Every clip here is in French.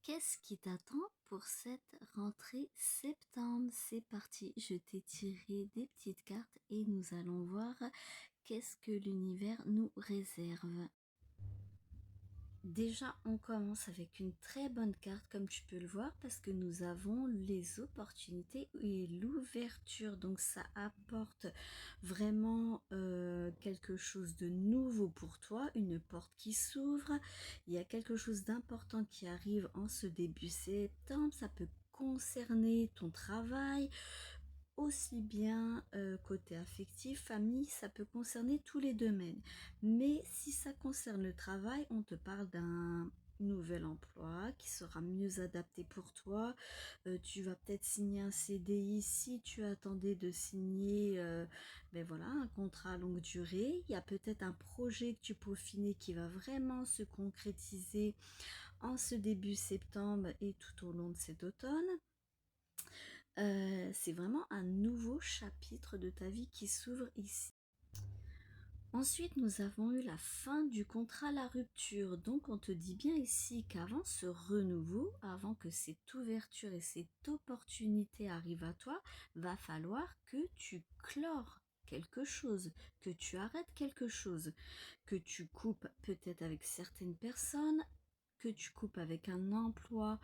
Qu'est-ce qui t'attend pour cette rentrée septembre? C'est parti, je t'ai tiré des petites cartes et nous allons voir qu'est-ce que l'univers nous réserve. Déjà, on commence avec une très bonne carte, comme tu peux le voir, parce que nous avons les opportunités et l'ouverture. Donc, ça apporte vraiment quelque chose de nouveau pour toi, une porte qui s'ouvre. Il y a quelque chose d'important qui arrive en ce début septembre. Ça peut concerner ton travail, aussi bien côté affectif, famille, ça peut concerner tous les domaines. Mais si ça concerne le travail, on te parle d'un nouvel emploi qui sera mieux adapté pour toi. Tu vas peut-être signer un CDI si tu attendais de signer ben voilà, un contrat à longue durée. Il y a peut-être un projet que tu peaufinais qui va vraiment se concrétiser en ce début septembre et tout au long de cet automne. C'est vraiment un nouveau chapitre de ta vie qui s'ouvre ici. Ensuite, nous avons eu la fin du contrat, la rupture. Donc, on te dit bien ici qu'avant ce renouveau, avant que cette ouverture et cette opportunité arrivent à toi, va falloir que tu clores quelque chose, que tu arrêtes quelque chose, que tu coupes peut-être avec certaines personnes, que tu coupes avec un emploi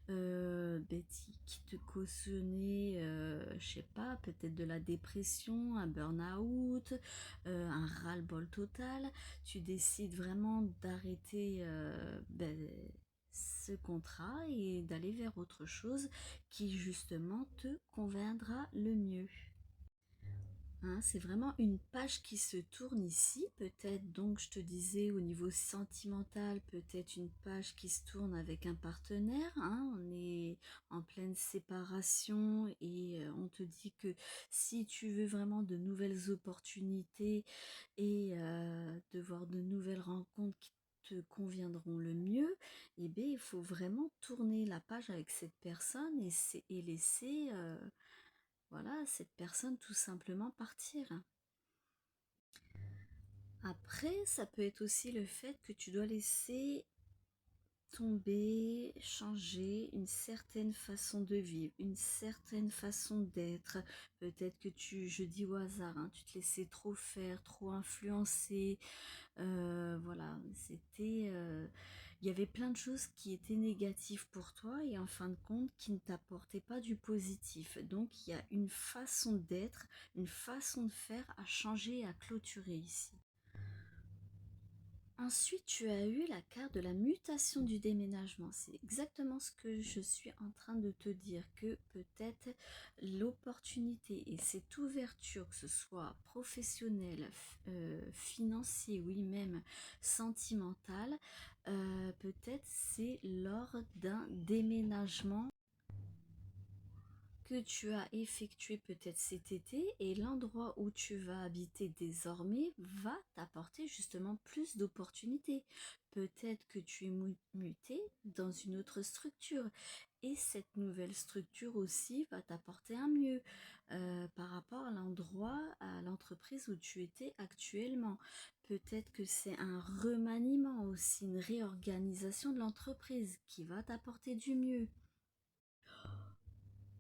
Betty qui te cautionnait, je sais pas, peut-être de la dépression, un burn-out, un ras-le-bol total. Tu décides vraiment d'arrêter ce contrat et d'aller vers autre chose qui justement te conviendra le mieux. Hein, c'est vraiment une page qui se tourne ici, peut-être donc je te disais au niveau sentimental, peut-être une page qui se tourne avec un partenaire, hein, on est en pleine séparation et on te dit que si tu veux vraiment de nouvelles opportunités et de voir de nouvelles rencontres qui te conviendront le mieux, eh bien, il faut vraiment tourner la page avec cette personne et laisser voilà, cette personne tout simplement partir. Après, ça peut être aussi le fait que tu dois laisser tomber, changer une certaine façon de vivre, une certaine façon d'être. Peut-être que je dis au hasard, hein, tu te laissais trop faire, trop influencer. Voilà, il y avait plein de choses qui étaient négatives pour toi et en fin de compte qui ne t'apportaient pas du positif. Donc il y a une façon d'être, une façon de faire à changer et à clôturer ici. Ensuite, tu as eu la carte de la mutation du déménagement. C'est exactement ce que je suis en train de te dire, que peut-être l'opportunité et cette ouverture, que ce soit professionnelle, financier, oui même sentimentale, peut-être c'est lors d'un déménagement que tu as effectué peut-être cet été et l'endroit où tu vas habiter désormais va t'apporter justement plus d'opportunités. Peut-être que tu es muté dans une autre structure et cette nouvelle structure aussi va t'apporter un mieux par rapport à l'endroit, à l'entreprise où tu étais actuellement. Peut-être que c'est un remaniement aussi, une réorganisation de l'entreprise qui va t'apporter du mieux.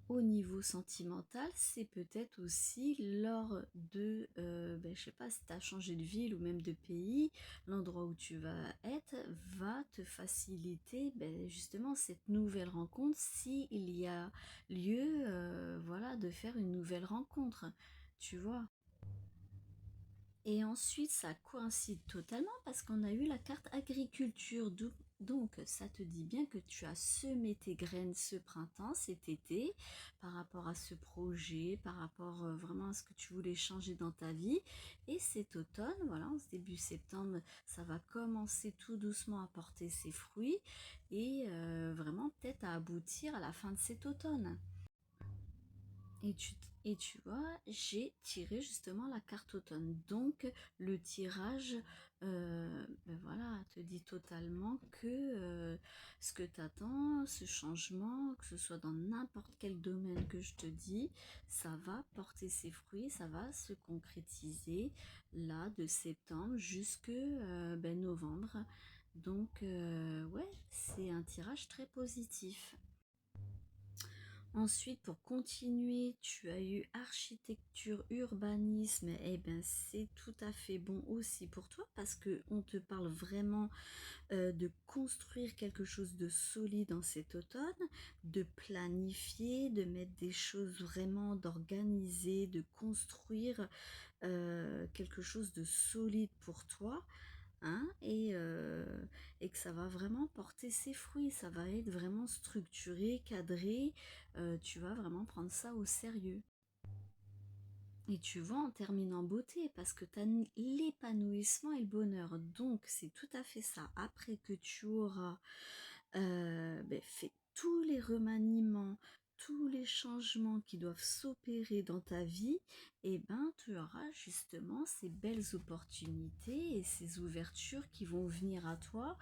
Au niveau sentimental, c'est peut-être aussi lors de, je sais pas, si tu as changé de ville ou même de pays, l'endroit où tu vas être va te faciliter justement cette nouvelle rencontre s'il y a lieu voilà, de faire une nouvelle rencontre, tu vois. Et ensuite, ça coïncide totalement parce qu'on a eu la carte agriculture. Donc, ça te dit bien que tu as semé tes graines ce printemps, cet été, par rapport à ce projet, par rapport vraiment à ce que tu voulais changer dans ta vie. Et cet automne, voilà, en ce début septembre, ça va commencer tout doucement à porter ses fruits et vraiment peut-être à aboutir à la fin de cet automne. Et tu vois, j'ai tiré justement la carte automne. Donc, le tirage, voilà, te dit totalement que ce que tu attends, ce changement, que ce soit dans n'importe quel domaine que je te dis, ça va porter ses fruits, ça va se concrétiser là, de septembre jusque novembre. Donc, ouais, c'était un tirage très positif. Ensuite, pour continuer, tu as eu architecture, urbanisme, et ben c'est tout à fait bon aussi pour toi parce que on te parle vraiment de construire quelque chose de solide en cet automne, de planifier, de mettre des choses vraiment, d'organiser, de construire quelque chose de solide pour toi. Hein, et que ça va vraiment porter ses fruits, ça va être vraiment structuré, cadré, tu vas vraiment prendre ça au sérieux. Et tu vois, on termine en beauté parce que tu as l'épanouissement et le bonheur. Donc, c'est tout à fait ça. Après que tu auras fait tous les remaniements, tous les changements qui doivent s'opérer dans ta vie, et ben, tu auras justement ces belles opportunités et ces ouvertures qui vont venir à toi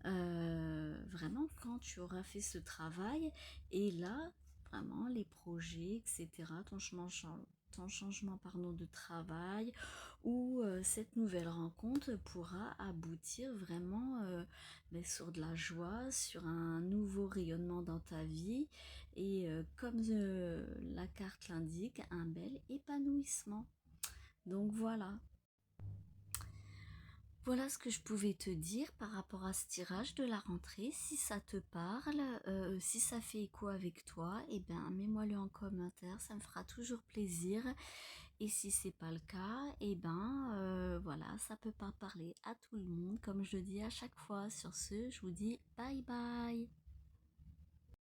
vraiment quand tu auras fait ce travail. Et là, vraiment, les projets, etc., ton changement pardon, de travail ou cette nouvelle rencontre pourra aboutir vraiment sur de la joie, sur un nouveau rayonnement dans ta vie et comme la carte l'indique, un bel épanouissement. Donc voilà. Voilà ce que je pouvais te dire par rapport à ce tirage de la rentrée. Si ça te parle, si ça fait écho avec toi, eh ben mets-moi-le en commentaire, ça me fera toujours plaisir. Et si c'est pas le cas, eh ben voilà, ça peut pas parler à tout le monde, comme je dis à chaque fois. Sur ce, je vous dis bye bye.